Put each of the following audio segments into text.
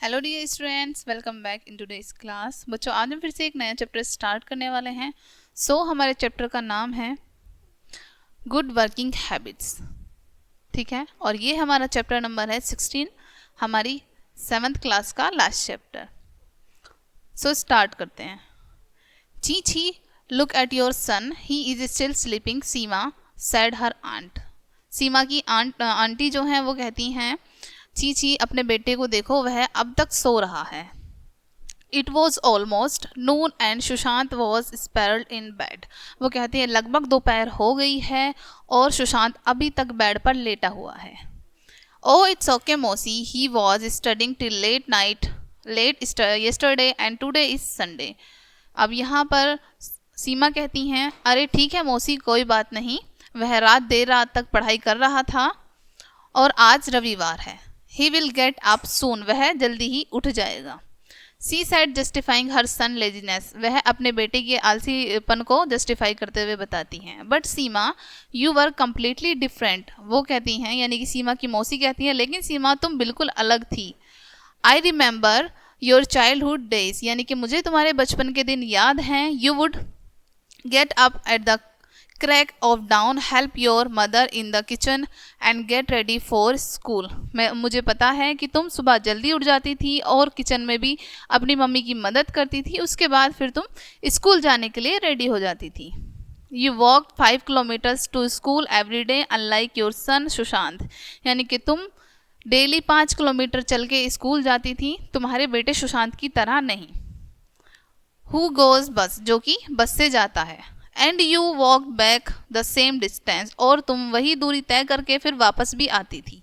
Hello dear students, welcome back in today's class. बच्चों, आज हम फिर से एक नया चैप्टर स्टार्ट करने वाले हैं। हमारे चैप्टर का नाम है गुड वर्किंग हैबिट्स। ठीक है, और ये हमारा चैप्टर नंबर है 16, हमारी 7th क्लास का लास्ट चैप्टर। स्टार्ट करते हैं। ची छी, look at your son, he is still sleeping, Seema said her aunt. Seema की आंटी जो हैं वो कहती हैं, ची ची, अपने बेटे को देखो, वह अब तक सो रहा है। It was almost noon and Sushant was sprawled in bed. वो कहती है लगभग दोपहर हो गई है और सुशांत अभी तक बेड पर लेटा हुआ है। ओ इट्स ओके मौसी, he was studying till late yesterday and today is Sunday. अब यहाँ पर सीमा कहती हैं, अरे ठीक है मौसी, कोई बात नहीं, वह देर रात तक पढ़ाई कर रहा था और आज रविवार है। He will get up soon, वह जल्दी ही उठ जाएगा। She said justifying her son laziness, वह अपने बेटे के आलसीपन को जस्टिफाई करते हुए बताती हैं। But Seema, you were completely different, वो कहती हैं, यानी कि सीमा की मौसी कहती हैं, लेकिन सीमा तुम बिल्कुल अलग थी। I remember your childhood days, यानी कि मुझे तुम्हारे बचपन के दिन याद हैं। You would get up at the crack of down, help your mother in the kitchen and get ready for school. मुझे पता है कि तुम सुबह जल्दी उठ जाती थी और किचन में भी अपनी मम्मी की मदद करती थी, उसके बाद फिर तुम स्कूल जाने के लिए रेडी हो जाती थी। You walk 5 kilometres to school every day unlike your son Sushant, यानी कि तुम डेली 5 किलोमीटर चल के स्कूल जाती थी, तुम्हारे बेटे सुशांत की तरह नहीं। हु गोज बस, जो कि बस से जाता है। And you walk back the same distance, और तुम वही दूरी तय करके फिर वापस भी आती थी।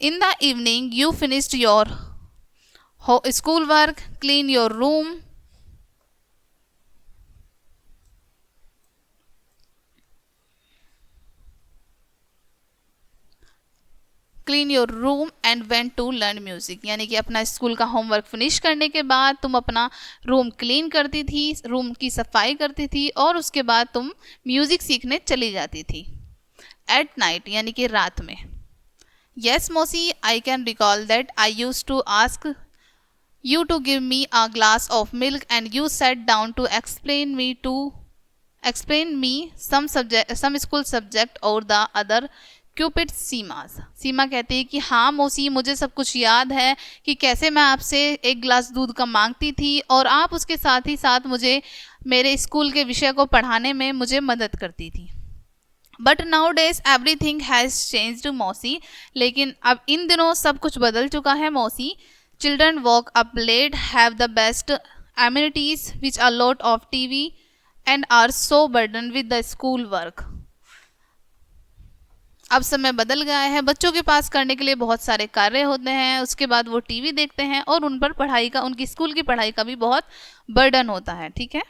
In the evening you finished your school work, clean your room and went to learn music, यानी कि अपना स्कूल का होमवर्क फिनिश करने के बाद तुम अपना रूम क्लीन करती थी, रूम की सफाई करती थी और उसके बाद तुम म्यूजिक सीखने चली जाती थी। एट नाइट, यानी कि रात में। यस मौसी, I can recall that I use to ask you to give me a glass of milk and you sat down to explain me some school subject or the other cupid Seema's. Seema कहती है कि हाँ मौसी, मुझे सब कुछ याद है कि कैसे मैं आपसे एक गिलास दूध का मांगती थी और आप उसके साथ ही साथ मुझे मेरे स्कूल के विषय को पढ़ाने में मुझे मदद करती थी। But now days everything has changed मौसी, लेकिन अब इन दिनों सब कुछ बदल चुका है मौसी। Children walk up late, have the best amenities, which a lot of TV, and are so burdened with the school work. अब समय बदल गया है, बच्चों के पास करने के लिए बहुत सारे कार्य होते हैं, उसके बाद वो टीवी देखते हैं और उन पर पढ़ाई का, उनकी स्कूल की पढ़ाई का भी बहुत बर्डन होता है। ठीक है,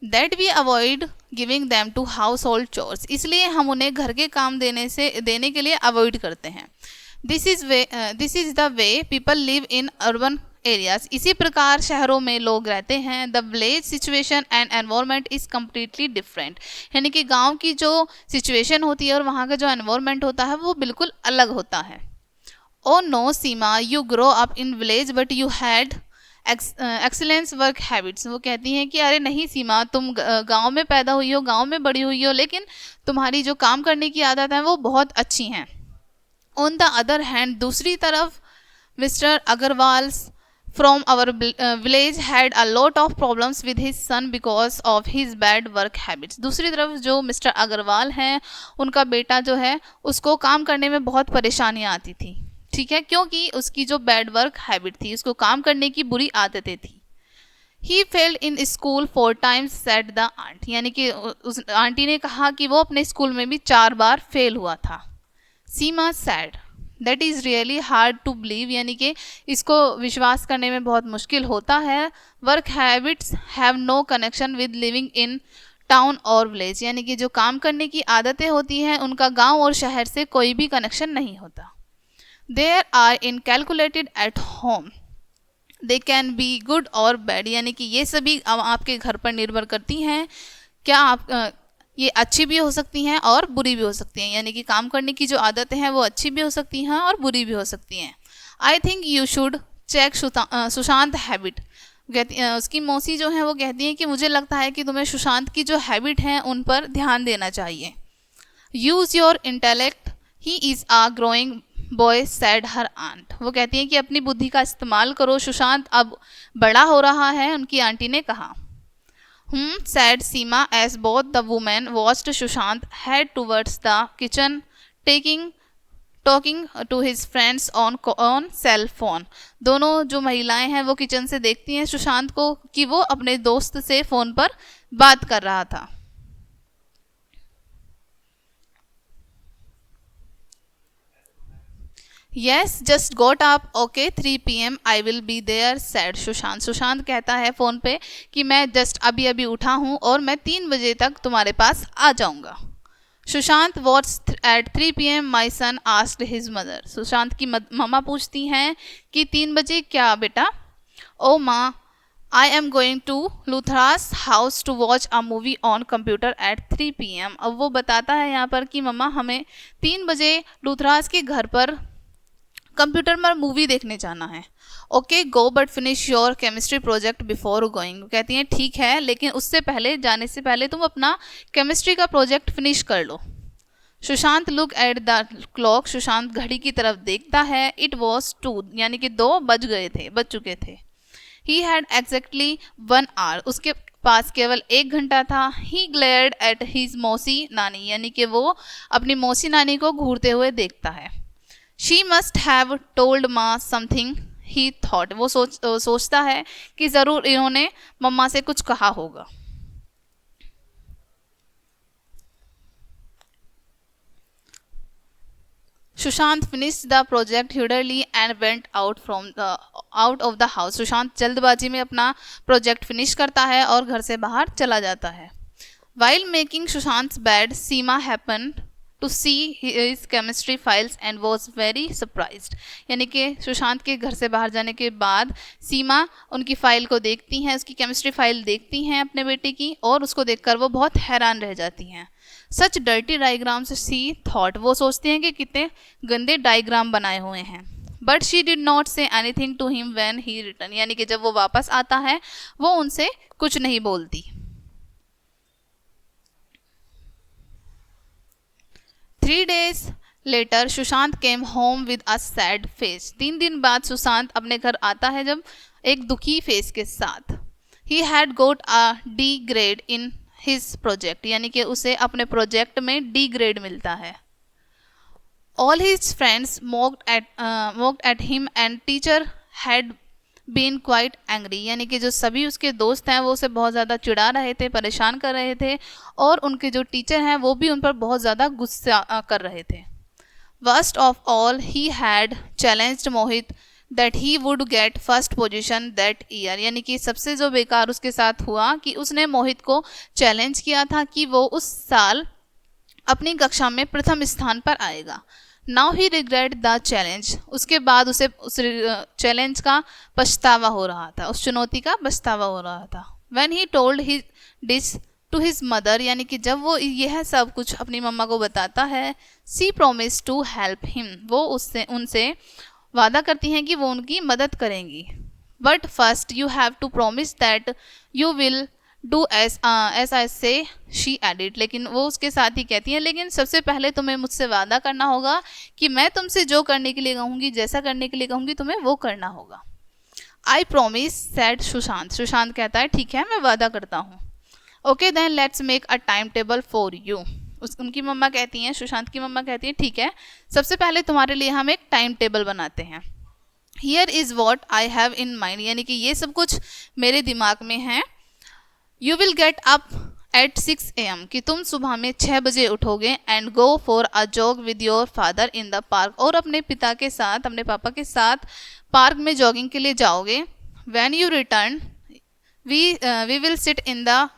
that we avoid giving them to household chores, इसलिए हम उन्हें घर के काम देने के लिए अवॉइड करते हैं। This is the way people live in urban areas, इसी प्रकार शहरों में लोग रहते हैं। The village situation and environment is completely different, यानी कि गांव की जो सिचुएशन होती है और वहाँ का जो एनवायरनमेंट होता है वो बिल्कुल अलग होता है। Oh no Seema, you grow up in village but you had excellence work habits. वो कहती हैं कि अरे नहीं सीमा, तुम गांव में पैदा हुई हो, गांव में बड़ी हुई हो, लेकिन तुम्हारी जो काम करने की आदत है वो बहुत अच्छी हैं। ऑन द अदर हैंड, दूसरी तरफ, mister Agarwal from our village had a lot of problems with his son because of his bad work habits. दूसरी तरफ जो मिस्टर अग्रवाल हैं, उनका बेटा जो है उसको काम करने में बहुत परेशानियाँ आती थी। ठीक है, क्योंकि उसकी जो बैड वर्क हैबिट थी, उसको काम करने की बुरी आदतें थी। He failed in school 4 times said the aunt, यानी कि उस आंटी ने कहा कि वो अपने स्कूल में भी 4 बार फेल हुआ था। Seema said, that is really hard to believe, यानी कि इसको विश्वास करने में बहुत मुश्किल होता है। Work habits have no connection with living in town और विलेज, यानी कि जो काम करने की आदतें होती हैं उनका गांव और शहर से कोई भी कनेक्शन नहीं होता। There are inculcated at home, they can be good और बैड, यानी कि ये सभी आपके घर पर निर्भर करती हैं। क्या आप ये अच्छी भी हो सकती हैं और बुरी भी हो सकती हैं, यानी कि काम करने की जो आदतें हैं वो अच्छी भी हो सकती हैं और बुरी भी हो सकती हैं। I think you should check Sushant habit. उसकी मौसी जो है वो कहती हैं कि मुझे लगता है कि तुम्हें सुशांत की जो हैबिट हैं उन पर ध्यान देना चाहिए। Use your intellect, he is a growing boy said her aunt. वो कहती हैं कि अपनी बुद्धि का इस्तेमाल करो, सुशांत अब बड़ा हो रहा है, उनकी आंटी ने कहा। Said Seema as both the women watched Sushant head towards the kitchen, talking to his friends on cell phone। दोनों जो महिलाएं हैं वो किचन से देखती हैं सुशांत को कि वो अपने दोस्त से फ़ोन पर बात कर रहा था। Yes, just got up, okay, 3 PM I will be there, said Sushant. Sushant कहता है फ़ोन पे कि मैं जस्ट अभी अभी उठा हूँ और मैं 3 बजे तक तुम्हारे पास आ जाऊँगा। सुशांत वॉट्स एट 3 PM माई सन आस्क्ड हिज मदर। सुशांत की मम्मा पूछती हैं कि 3 बजे क्या बेटा? ओ माँ, I am going to Luthra's house to watch a movie on computer at 3 PM। अब वो बताता है यहाँ पर कि मम्मा हमें 3 बजे लूथरास के घर पर कंप्यूटर में मूवी देखने जाना है। Okay go but finish your chemistry project before going. कहती हैं ठीक है, लेकिन उससे पहले, जाने से पहले तुम अपना केमिस्ट्री का प्रोजेक्ट फिनिश कर लो। Sushant look at the clock. Sushant घड़ी की तरफ देखता है। इट वॉज 2, यानी कि 2 बज चुके थे। He had exactly 1 hour. उसके पास केवल 1 घंटा था। ही ग्लेयर्ड एट हिज मौसी नानी, यानी कि वो अपनी मौसी नानी को घूरते हुए देखता है। शी मस्ट हैव टोल्ड माँ समथिंग, ही थॉट। वो सोचता है कि ज़रूर इन्होंने मम्मा से कुछ कहा होगा। Sushant finished the project hurriedly and went out of the house. Sushant जल्दबाजी में अपना प्रोजेक्ट फिनिश करता है और घर से बाहर चला जाता है। While making Sushant bed, Seema happened to see his chemistry files and was very surprised. यानी कि सुशांत के घर से बाहर जाने के बाद सीमा उनकी फ़ाइल को देखती हैं, उसकी केमिस्ट्री फाइल देखती हैं अपने बेटे की, और उसको देखकर वो बहुत हैरान रह जाती हैं। सच डर्टी डायग्राम्स सी थॉट। वो सोचती हैं कि कितने गंदे डायग्राम बनाए हुए हैं। But she did not say anything to him when he return. यानी कि जब वो वापस आता है वो उनसे कुछ नहीं बोलती। 3 days later Sushant came home with a sad face. 3 दिन बाद सुशांत अपने घर आता है जब एक दुखी फेस के साथ। He had got a D grade in his project. यानी कि उसे अपने प्रोजेक्ट में D ग्रेड मिलता है। All his friends mocked at him and teacher had been quite angry. यानी कि जो सभी उसके दोस्त हैं वो उसे बहुत ज़्यादा चिढ़ा रहे थे, परेशान कर रहे थे, और उनके जो टीचर हैं वो भी उन पर बहुत ज़्यादा गुस्सा कर रहे थे। Worst of all he had challenged Mohit that he would get first position that year. यानी कि सबसे जो बेकार उसके साथ हुआ कि उसने मोहित को चैलेंज किया था कि वो उस साल अपनी कक्षा में प्रथम स्थान पर आएगा। Now he regret the challenge. उसके बाद उसे उस चैलेंज का पछतावा हो रहा था, उस चुनौती का पछतावा हो रहा था। When he told his D's to his mother. यानी कि जब वो यह सब कुछ अपनी मम्मा को बताता है। सी प्रोमिस टू हेल्प हिम। वो उनसे वादा करती हैं कि वो उनकी मदद करेंगी। But first you have to promise that you will do as I say, she added. लेकिन वो उसके साथ ही कहती हैं, लेकिन सबसे पहले तुम्हें मुझसे वादा करना होगा कि मैं तुमसे जो करने के लिए कहूँगी, जैसा करने के लिए कहूँगी, तुम्हें वो करना होगा। I promise said Sushant. Sushant कहता है ठीक है, मैं वादा करता हूँ। Okay then let's make a time table for you. उनकी मम्मा कहती हैं, सुशांत की मम्मा कहती हैं ठीक है, सबसे पहले तुम्हारे लिए हम एक टाइम टेबल बनाते हैं। Here is what I have in mind. यानी कि ये सब कुछ मेरे दिमाग में है। You will get up at 6 AM, कि तुम सुबह में 6 बजे उठोगे, and go for a jog with your father in the park, और अपने पिता के साथ, अपने पापा के साथ पार्क में जॉगिंग के लिए जाओगे। When you return we will sit in the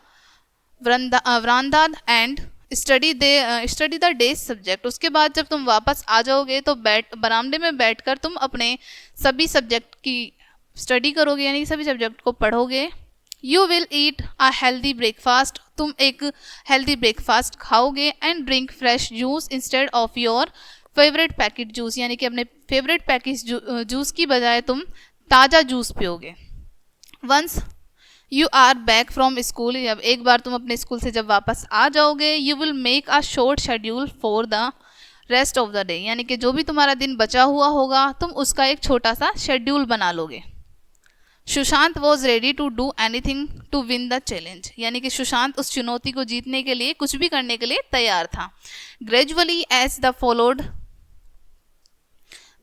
verandah and study the day subject. उसके बाद जब तुम वापस आ जाओगे तो बरामदे में बैठकर तुम अपने सभी सब्जेक्ट की स्टडी करोगे, यानी सभी सब्जेक्ट को पढ़ोगे। You will eat a healthy breakfast, तुम एक हेल्दी ब्रेकफास्ट खाओगे, and drink fresh juice instead of your favourite packet juice, यानी कि अपने फेवरेट पैकेट जूस की बजाय तुम ताज़ा जूस पियोगे। Once you are back from school, जब एक बार तुम अपने स्कूल से जब वापस आ जाओगे, you will make a short schedule for the rest of the day, यानी कि जो भी तुम्हारा दिन बचा हुआ होगा तुम उसका एक छोटा सा शेड्यूल बना लोगे। Sushant was ready to do anything to win the challenge, यानी कि सुशांत उस चुनौती को जीतने के लिए कुछ भी करने के लिए तैयार था। Gradually as the followed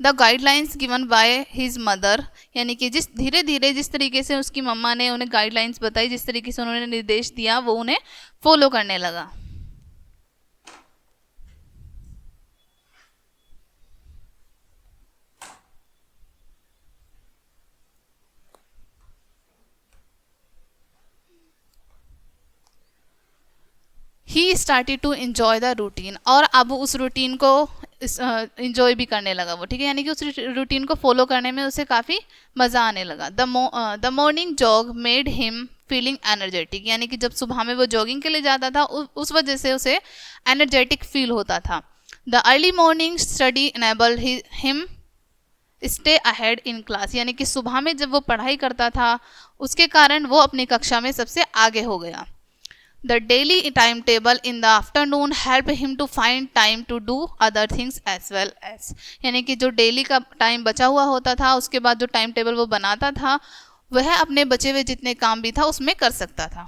the guidelines given by his mother, यानी कि धीरे धीरे जिस तरीके से उसकी मम्मा ने उन्हें गाइडलाइंस बताई, जिस तरीके से उन्होंने निर्देश दिया, वो उन्हें फॉलो करने लगा। He started to enjoy the routine, और अब उस रूटीन को इन्जॉय भी करने लगा वो, ठीक है, यानी कि उस रूटीन को फॉलो करने में उसे काफ़ी मज़ा आने लगा। The morning jog made him feeling energetic, यानी कि जब सुबह में वो जॉगिंग के लिए जाता था उस वजह से उसे एनर्जेटिक फील होता था। The early morning study enabled him stay ahead in class, यानी कि सुबह में जब वो पढ़ाई करता था उसके कारण वो अपनी कक्षा में सबसे आगे हो गया। The daily timetable in the afternoon helped him to find time to do other things as well as, यानी कि जो डेली का टाइम बचा हुआ होता था उसके बाद जो टाइम टेबल वो बनाता था वह अपने बचे हुए जितने काम भी था उसमें कर सकता था।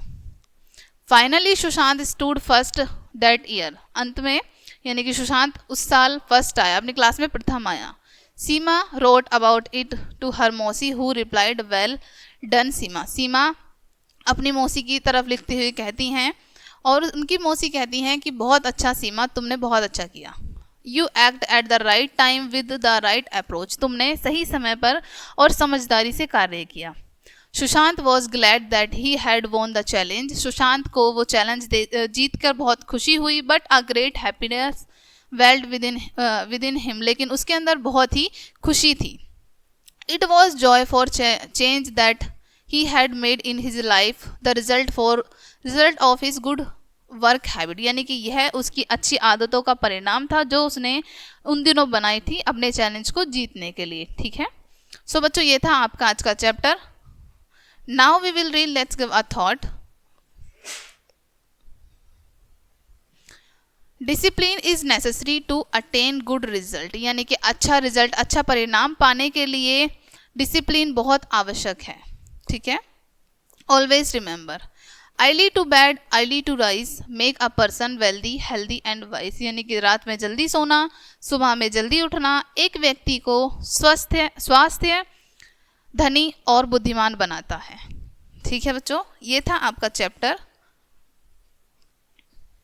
Finally Sushant stood first that year, अंत में यानी कि सुशांत उस साल फर्स्ट आया, अपनी क्लास में प्रथम आया। Seema wrote about it to her mausi who replied well done Seema, Seema अपनी मौसी की तरफ लिखती हुई कहती हैं और उनकी मौसी कहती हैं कि बहुत अच्छा सीमा, तुमने बहुत अच्छा किया। You act at the right time with the right approach, तुमने सही समय पर और समझदारी से कार्य किया। Sushant was glad that he had won the challenge, Sushant को वो चैलेंज जीत कर बहुत खुशी हुई। But a great happiness weld with in him, लेकिन उसके अंदर बहुत ही खुशी थी। It was Joy for change that he had made in his life, the result of his good work habit, यानी कि यह उसकी अच्छी आदतों का परिणाम था जो उसने उन दिनों बनाई थी अपने चैलेंज को जीतने के लिए, ठीक है। सो बच्चों ये था आपका आज का chapter. Now we will read, let's give a thought. Discipline is necessary to attain good result, यानी कि अच्छा रिजल्ट, अच्छा परिणाम पाने के लिए डिसिप्लिन बहुत आवश्यक है, ठीक है। Always remember early to bed early to rise make a person wealthy healthy and wise, यानी कि रात में जल्दी सोना सुबह में जल्दी उठना एक व्यक्ति को स्वास्थ्य धनी और बुद्धिमान बनाता है, ठीक है बच्चों। ये था आपका चैप्टर।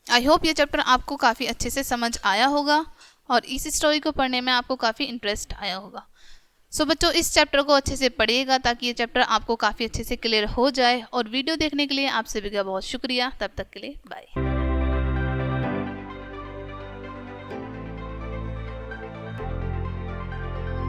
आई होप ये चैप्टर आपको काफ़ी अच्छे से समझ आया होगा और इस स्टोरी को पढ़ने में आपको काफ़ी इंटरेस्ट आया होगा। सो बच्चों इस चैप्टर को अच्छे से पढ़िएगा ताकि ये चैप्टर आपको काफ़ी अच्छे से क्लियर हो जाए। और वीडियो देखने के लिए आप सभी का बहुत शुक्रिया। तब तक के लिए बाय।